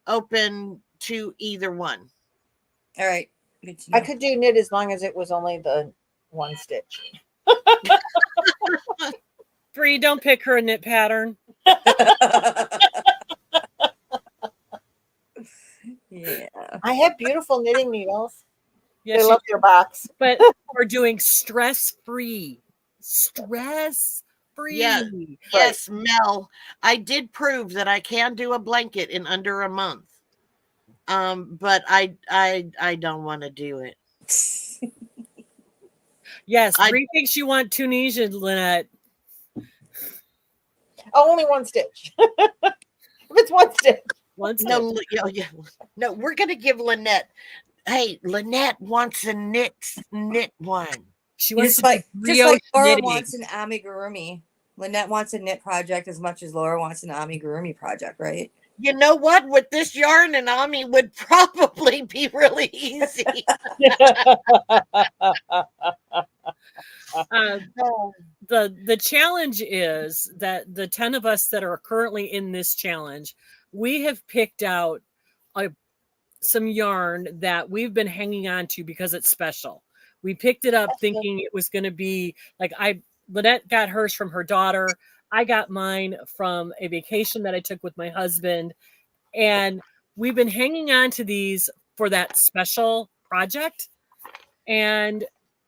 Speaker 9: open to either one.
Speaker 8: All right.
Speaker 2: I could do knit as long as it was only the one stitch.
Speaker 1: Bree, don't pick her a knit pattern.
Speaker 8: Yeah.
Speaker 2: I have beautiful knitting needles.
Speaker 1: Yes,
Speaker 2: they love their box.
Speaker 1: But we're doing stress-free. Stress-free.
Speaker 9: Yeah. Yes, Mel. I did prove that I can do a blanket in under a month. But I don't want to do it.
Speaker 1: Yes, Bree thinks you want Tunisian, Lynette.
Speaker 2: Only one stitch. If it's one stitch.
Speaker 9: No, no, we're gonna give Lynette. Hey, Lynette wants a knit one.
Speaker 8: She wants just like Laura wants an amigurumi. Lynette wants a knit project as much as Laura wants an amigurumi project, right?
Speaker 9: You know what? With this yarn, an ami would probably be really easy.
Speaker 1: The challenge is that the 10 of us that are currently in this challenge, we have picked out some yarn that we've been hanging on to because it's special. We picked it up thinking it was going to be like Lynette got hers from her daughter. I got mine from a vacation that I took with my husband. And we've been hanging on to these for that special project. And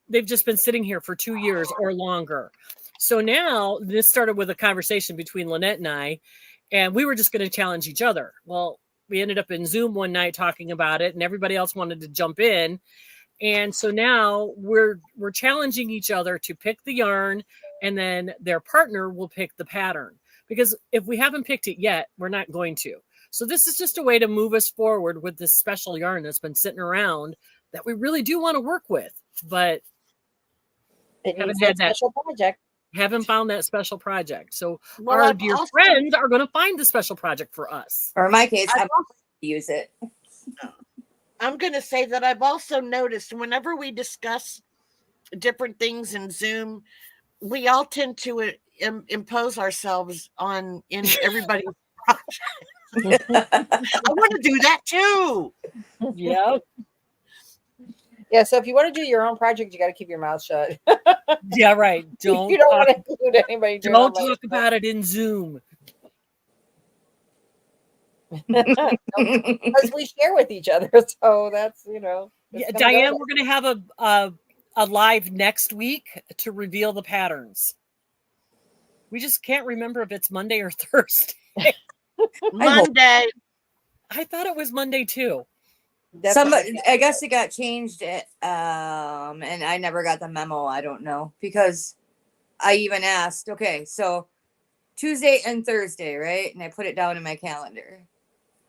Speaker 1: they've just been sitting here for 2 years or longer. So now this started with a conversation between Lynette and I, and we were just going to challenge each other. Well, we ended up in Zoom one night talking about it, and everybody else wanted to jump in. And so now we're challenging each other to pick the yarn, and then their partner will pick the pattern. Because if we haven't picked it yet, we're not going to. So this is just a way to move us forward with this special yarn that's been sitting around that we really do want to work with, but
Speaker 2: It
Speaker 1: haven't
Speaker 2: needs
Speaker 1: had
Speaker 2: that special project.
Speaker 1: haven't found that special project. So
Speaker 9: Well,
Speaker 1: our
Speaker 9: I've
Speaker 1: dear
Speaker 9: also-
Speaker 1: friends are going to find the special project for us.
Speaker 8: Or in my case,
Speaker 9: I've
Speaker 8: I'm going to use it.
Speaker 9: I'm going to say that I've also noticed whenever we discuss different things in Zoom, we all tend to impose ourselves in everybody's project. I want to do that too.
Speaker 1: Yep.
Speaker 2: Yeah, so if you want to do your own project, you got to keep your mouth shut.
Speaker 1: Yeah, right. Don't
Speaker 2: You don't
Speaker 1: talk,
Speaker 2: want to include anybody. doing
Speaker 1: don't
Speaker 2: all
Speaker 1: talk about it in Zoom.
Speaker 2: that. Because we share with each other, so that's it's
Speaker 1: Yeah,
Speaker 2: gonna go
Speaker 1: Diane,
Speaker 2: there.
Speaker 1: we're going to have a live next week to reveal the patterns. We just can't remember if it's Monday or Thursday.
Speaker 9: Monday.
Speaker 1: I thought it was Monday too.
Speaker 8: I guess it got changed, and I never got the memo. I don't know, because I even asked, okay, so Tuesday and Thursday, right? And I put it down in my calendar.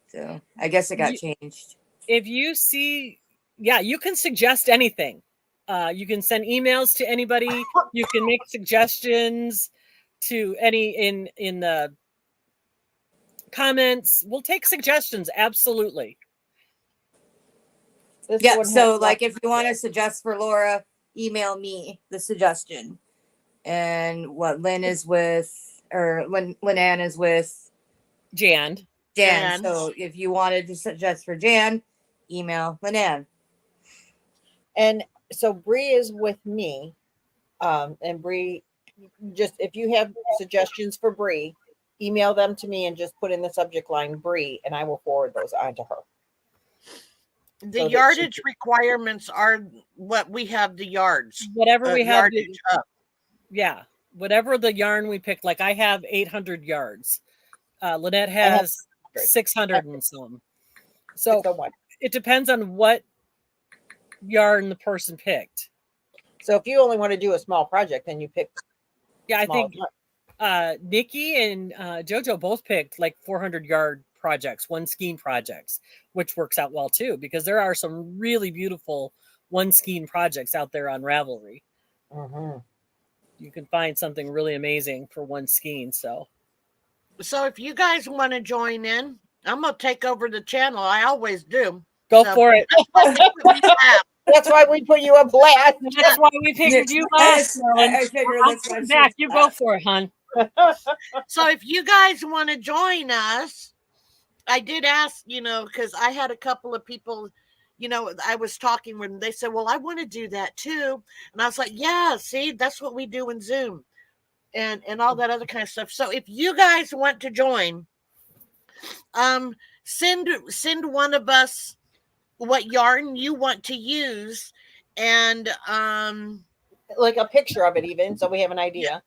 Speaker 8: So I guess it got changed.
Speaker 1: If you see, yeah, you can suggest anything. You can send emails to anybody. You can make suggestions to any in the comments. We'll take suggestions. Absolutely.
Speaker 8: Yeah, so like if you want to suggest for Laura, email me the suggestion. And what Lynn is with, or Lynanne is with
Speaker 1: Jan.
Speaker 8: So if you wanted to suggest for Jan, email Lynanne.
Speaker 2: And so Bree is with me. And Bree, just if you have suggestions for Bree, email them to me and just put in the subject line Bree, and I will forward those on to her.
Speaker 9: The yardage requirements are what we have the yards.
Speaker 1: Whatever we have.
Speaker 9: Yardage up.
Speaker 1: Yeah. Whatever the yarn we picked. Like I have 800 yards. Lynette has 600 and some. So it depends on what yarn the person picked.
Speaker 2: So if you only want to do a small project, then you pick.
Speaker 1: Yeah, I think Nikki and JoJo both picked like 400 yard projects, one skein projects, which works out well too, because there are some really beautiful one skein projects out there on Ravelry. You can find something really amazing for one skein. So
Speaker 9: if you guys want to join in, I'm going to take over the channel. I always do.
Speaker 1: Go for it.
Speaker 2: That's why we put you on blast.
Speaker 1: That's why we picked you last. Back, you go for it, hon.
Speaker 9: So if you guys want to join us, I did ask, because I had a couple of people, I was talking with them. They said, well, I want to do that too. And I was like, yeah, see, that's what we do in Zoom and all that other kind of stuff. So if you guys want to join, send one of us what yarn you want to use, and
Speaker 2: like a picture of it, even so we have an idea.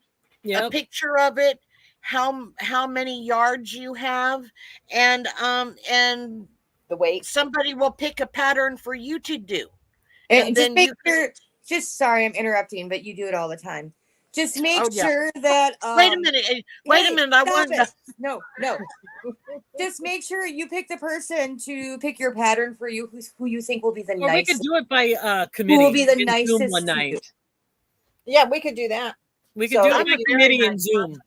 Speaker 9: A picture of it, how many yards you have, and
Speaker 2: the weight.
Speaker 9: Somebody will pick a pattern for you to do,
Speaker 8: and just make sure. Just sorry, I'm interrupting, but you do it all the time. Just make sure that.
Speaker 9: Wait a minute. I want to.
Speaker 8: No. Just make sure you pick the person to pick your pattern for you, who you think will be the nicest.
Speaker 1: We could do it by committee.
Speaker 8: Who will be the nicest
Speaker 1: one night?
Speaker 2: Yeah, we could do that.
Speaker 1: We could do it by committee in Zoom.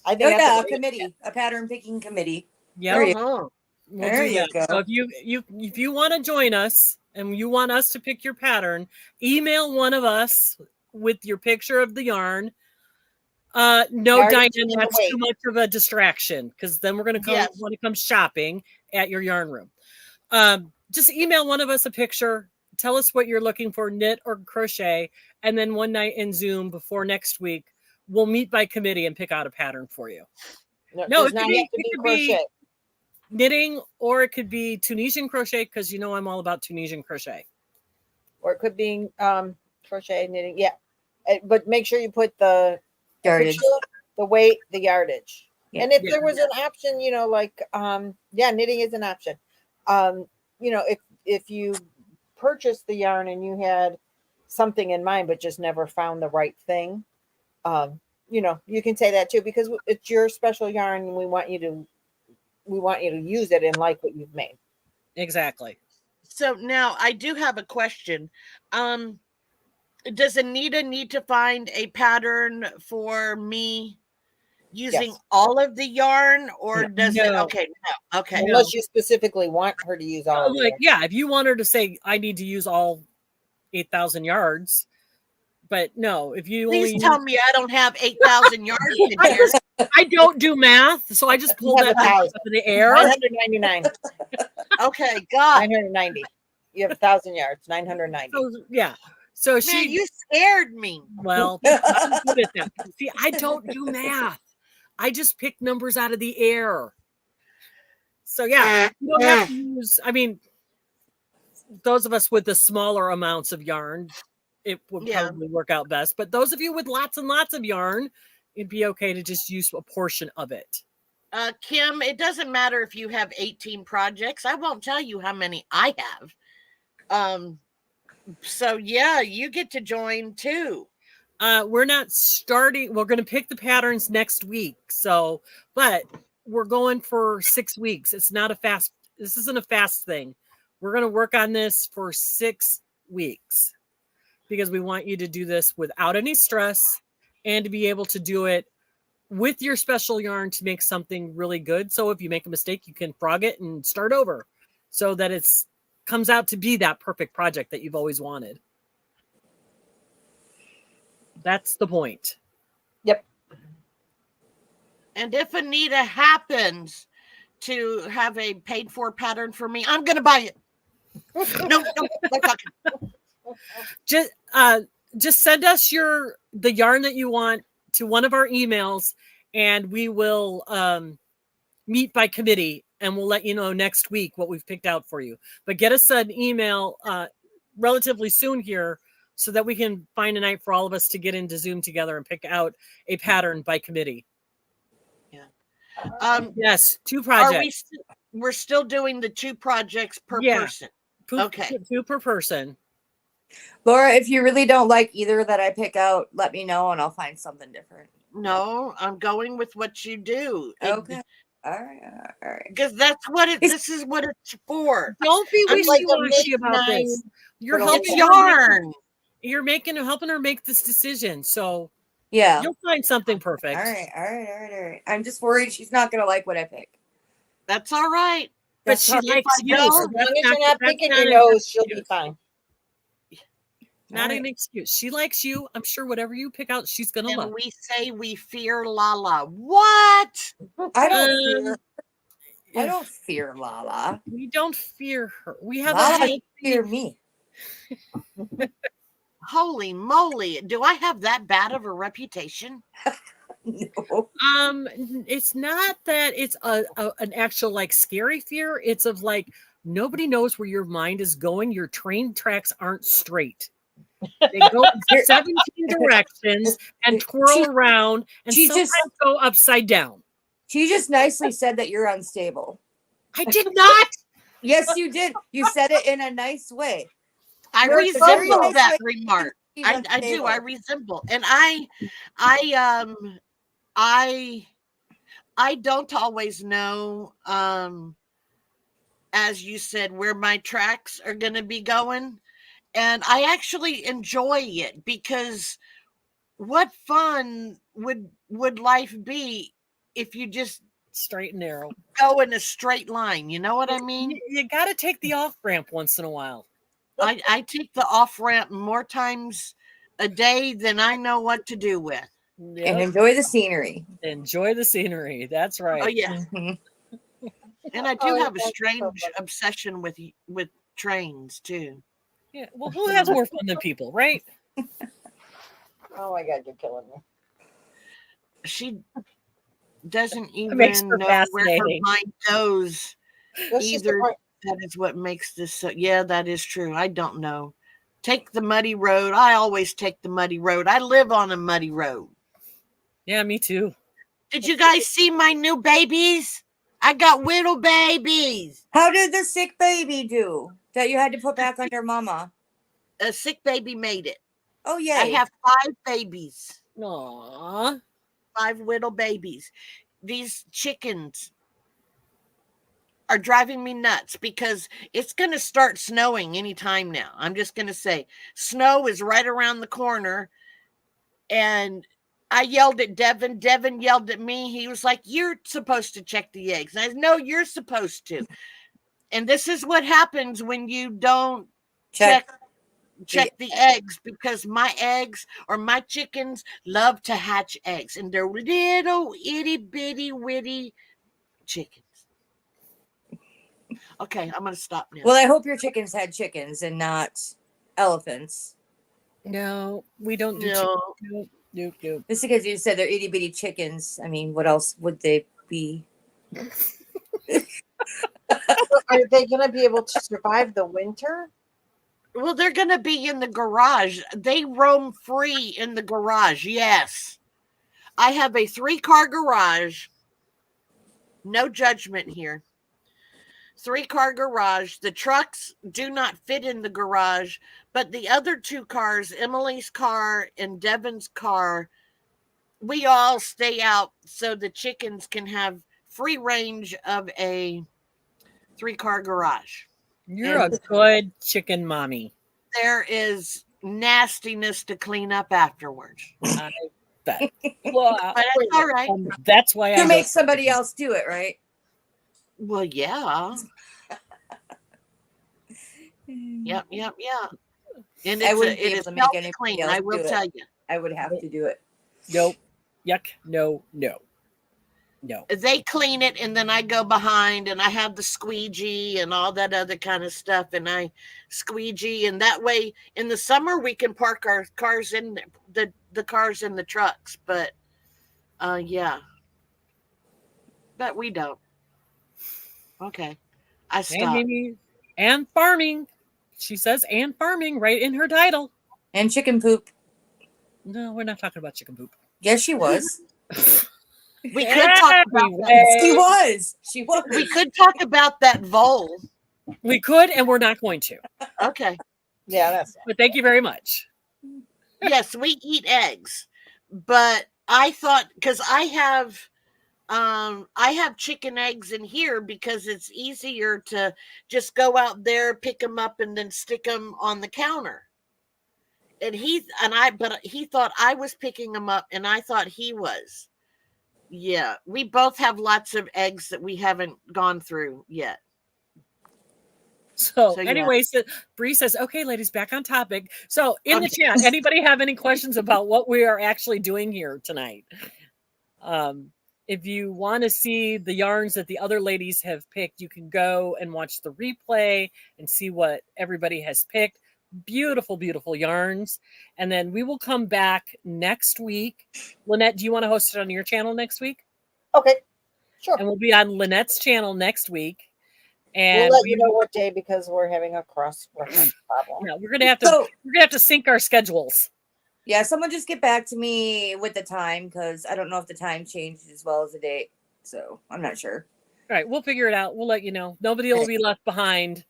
Speaker 2: I think
Speaker 8: a committee, a pattern picking committee.
Speaker 1: Yeah.
Speaker 8: There you go.
Speaker 1: So if you want to join us and you want us to pick your pattern, email one of us with your picture of the yarn. No, Diane, that's too much of a distraction, because then we're going to want to come shopping at your yarn room. Just email one of us a picture. Tell us what you're looking for, knit or crochet, and then one night in Zoom before next week, we'll meet by committee and pick out a pattern for you.
Speaker 2: No, it could be
Speaker 1: knitting, or it could be Tunisian crochet, because I'm all about Tunisian crochet.
Speaker 2: Or it could be crochet, knitting. Yeah, but make sure you put the
Speaker 8: yardage,
Speaker 2: the weight, the yardage. Yeah. And if there was an option, knitting is an option. If you purchased the yarn and you had something in mind but just never found the right thing, you can say that too, because it's your special yarn and we want you to we want you to use it and like what you've made.
Speaker 1: Exactly.
Speaker 9: So now I do have a question. Does Anita need to find a pattern for me using all of the yarn, or does it?
Speaker 1: No.
Speaker 9: Okay, no. Okay.
Speaker 2: Unless you specifically want her to use all of it.
Speaker 1: Like, yeah, if you want her to say, I need to use all 8,000 yards, but no, if you
Speaker 9: Please
Speaker 1: only
Speaker 9: tell me I don't have 8,000 yards in here.
Speaker 1: I don't do math, so I just pulled that up in the air.
Speaker 2: 999.
Speaker 9: Okay, God.
Speaker 2: 990. You have 1,000 yards. 990.
Speaker 1: So, yeah. So
Speaker 9: Man, you scared me.
Speaker 1: Well, I'm good at that. See, I don't do math. I just pick numbers out of the air. So yeah, you don't have to use. I mean, those of us with the smaller amounts of yarn, it would probably work out best. But those of you with lots and lots of yarn, it'd be okay to just use a portion of it.
Speaker 9: Kim, it doesn't matter if you have 18 projects. I won't tell you how many I have. So yeah, you get to join too.
Speaker 1: We're not starting. We're going to pick the patterns next week. So, but we're going for 6 weeks. It's not a fast. This isn't a fast thing. We're going to work on this for 6 weeks because we want you to do this without any stress and to be able to do it with your special yarn to make something really good. So if you make a mistake, you can frog it and start over so that it's comes out to be that perfect project that you've always wanted. That's the point.
Speaker 2: Yep.
Speaker 9: And if Anita happens to have a paid for pattern for me, I'm going to buy it. No, talking.
Speaker 1: Just send us the yarn that you want to one of our emails, and we will meet by committee, and we'll let you know next week what we've picked out for you. But get us an email relatively soon here so that we can find a night for all of us to get into Zoom together and pick out a pattern by committee.
Speaker 9: Yeah.
Speaker 1: Yes, 2 projects.
Speaker 9: We're still doing the 2 projects per person. Okay.
Speaker 1: 2 per person.
Speaker 8: Laura, if you really don't like either that I pick out, let me know and I'll find something different.
Speaker 9: No, I'm going with what you do.
Speaker 8: Okay. All right.
Speaker 9: Because that's what this is what it's for.
Speaker 1: Don't be wishy-washy about this. You're helping
Speaker 9: yarn.
Speaker 1: You're helping her make this decision. So
Speaker 8: yeah,
Speaker 1: you'll find something perfect.
Speaker 8: All right. I'm just worried she's not gonna like what I pick.
Speaker 9: That's all right.
Speaker 1: But she likes you.
Speaker 2: As long as you're not picking your nose, she'll be fine.
Speaker 1: Not an excuse. She likes you. I'm sure whatever you pick out, she's gonna love.
Speaker 9: And we say we fear Lala. What?
Speaker 8: I don't fear Lala.
Speaker 1: We don't fear her. We have
Speaker 8: Lala fear me.
Speaker 9: Holy moly! Do I have that bad of a reputation?
Speaker 8: No.
Speaker 1: It's not that it's an actual like scary fear. It's of like nobody knows where your mind is going. Your train tracks aren't straight. They go in 17 directions and twirl around and sometimes go upside down.
Speaker 8: She just nicely said that you're unstable.
Speaker 1: I did not.
Speaker 8: Yes, you did. You said it in a nice way.
Speaker 9: I resemble that remark. I do. I resemble, and I don't always know, as you said, where my tracks are going to be going. And I actually enjoy it because what fun would life be if you just
Speaker 1: straight and narrow
Speaker 9: go in a straight line? You know what I mean?
Speaker 1: You got to take the off ramp once in a while.
Speaker 9: I take the off ramp more times a day than I know what to do with.
Speaker 8: Yep. And enjoy the scenery.
Speaker 1: Enjoy the scenery. That's right.
Speaker 9: Oh yeah. Mm-hmm. And I do have a strange obsession with trains too.
Speaker 1: Yeah. Well, who has more fun than people, right?
Speaker 2: Oh my God, you're killing me.
Speaker 9: She doesn't even know where her mind goes. Either. That is what makes this so. Yeah, that is true. I don't know. Take the muddy road. I always take the muddy road. I live on a muddy road.
Speaker 1: Yeah, me too.
Speaker 9: Did you guys see my new babies? I got little babies.
Speaker 8: How did the sick baby do that you had to put back on your mama?
Speaker 9: A sick baby made it.
Speaker 8: Oh, yeah.
Speaker 9: I have 5 babies.
Speaker 1: Aww.
Speaker 9: 5 little babies. These chickens are driving me nuts because it's going to start snowing anytime now. I'm just going to say snow is right around the corner. And I yelled at Devin. Devin yelled at me. He was like, "You're supposed to check the eggs." And I said, "No, you're supposed to." And this is what happens when you don't check the eggs, because my eggs or my chickens love to hatch eggs, and they're little itty bitty witty chickens. Okay, I'm gonna stop now.
Speaker 8: Well, I hope your chickens had chickens and not elephants.
Speaker 1: No, we don't do
Speaker 9: No.
Speaker 1: chicken. Nope.
Speaker 8: Just because you said they're itty bitty chickens, I mean, what else would they be?
Speaker 2: Are they going to be able to survive the winter?
Speaker 9: Well, they're going to be in the garage. They roam free in the garage. Yes. I have a 3-car garage. No judgment here. 3-car garage. The trucks do not fit in the garage, but the other 2 cars, Emily's car and Devin's car, we all stay out so the chickens can have free range of a 3-car garage.
Speaker 1: You're a good chicken mommy.
Speaker 9: There is nastiness to clean up afterwards.
Speaker 1: I bet. Well,
Speaker 9: But it's all right.
Speaker 1: That's why
Speaker 8: You
Speaker 1: I
Speaker 8: make somebody else do it, right?
Speaker 9: Well, yeah. Yep. And
Speaker 8: I wouldn't be
Speaker 9: it
Speaker 8: able
Speaker 9: is
Speaker 8: to make anybody
Speaker 9: clean.
Speaker 8: else
Speaker 9: I will
Speaker 8: do it.
Speaker 9: tell you.
Speaker 8: I would have to do it.
Speaker 1: Nope. Yuck. No.
Speaker 9: They clean it, and then I go behind and I have the squeegee and all that other kind of stuff, and I squeegee, and that way in the summer we can park our cars in the cars in the trucks. But yeah. But we don't. Okay. I stopped.
Speaker 1: And farming. She says and farming right in her title.
Speaker 8: And chicken poop.
Speaker 1: No, we're not talking about chicken poop.
Speaker 8: Yes, she was.
Speaker 9: We could talk about that.
Speaker 8: She was.
Speaker 9: We could talk about that vole.
Speaker 1: We could, and we're not going to.
Speaker 9: Okay.
Speaker 2: Yeah, that's
Speaker 1: But thank you very much.
Speaker 9: Yes, we eat eggs, but I thought, because I have chicken eggs in here because it's easier to just go out there, pick them up, and then stick them on the counter. And he thought I was picking them up, and I thought he was. Yeah, we both have lots of eggs that we haven't gone through yet.
Speaker 1: So
Speaker 9: yeah.
Speaker 1: anyway, Bree says, okay, ladies, back on topic. So in the chat, anybody have any questions about what we are actually doing here tonight? If you want to see the yarns that the other ladies have picked, you can go and watch the replay and see what everybody has picked. Beautiful, beautiful yarns. And then we will come back next week. Lynette, do you want to host it on your channel next week?
Speaker 2: okay. Sure.
Speaker 1: And we'll be on Lynette's channel next week. And
Speaker 2: We'll let you know what day because we're having a cross reference problem.
Speaker 1: yeah, we're gonna have to sync our schedules.
Speaker 8: Yeah, someone just get back to me with the time because I don't know if the time changed as well as the date. So I'm not sure.
Speaker 1: All right, we'll figure it out. We'll let you know. Nobody will be left behind.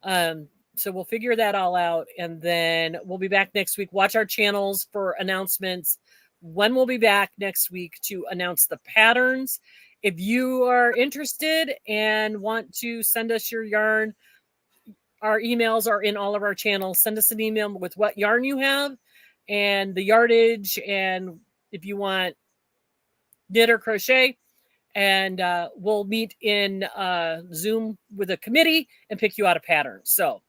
Speaker 1: So we'll figure that all out, and then we'll be back next week. Watch our channels for announcements when we'll be back next week to announce the patterns. If you are interested and want to send us your yarn, our emails are in all of our channels. Send us an email with what yarn you have and the yardage, and if you want knit or crochet, and we'll meet in Zoom with a committee and pick you out a pattern. So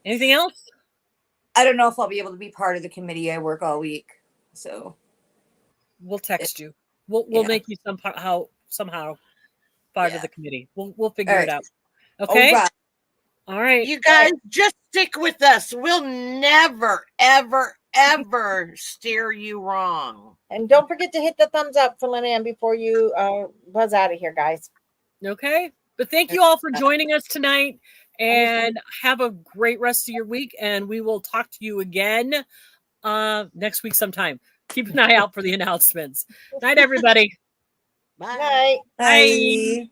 Speaker 1: anything else?
Speaker 8: I don't know if I'll be able to be part of the committee. I work all week. So
Speaker 1: we'll text you. We'll make you somehow part of the committee. We'll figure it out. Okay. All right.
Speaker 9: You guys just stick with us. We'll never, ever, ever steer you wrong.
Speaker 2: And don't forget to hit the thumbs up for Lynanne before you buzz out of here, guys.
Speaker 1: Okay. But thank you all for joining us tonight, and have a great rest of your week. And we will talk to you again next week sometime. Keep an eye out for the announcements. Night, everybody.
Speaker 9: Bye.
Speaker 2: Night.
Speaker 8: Bye.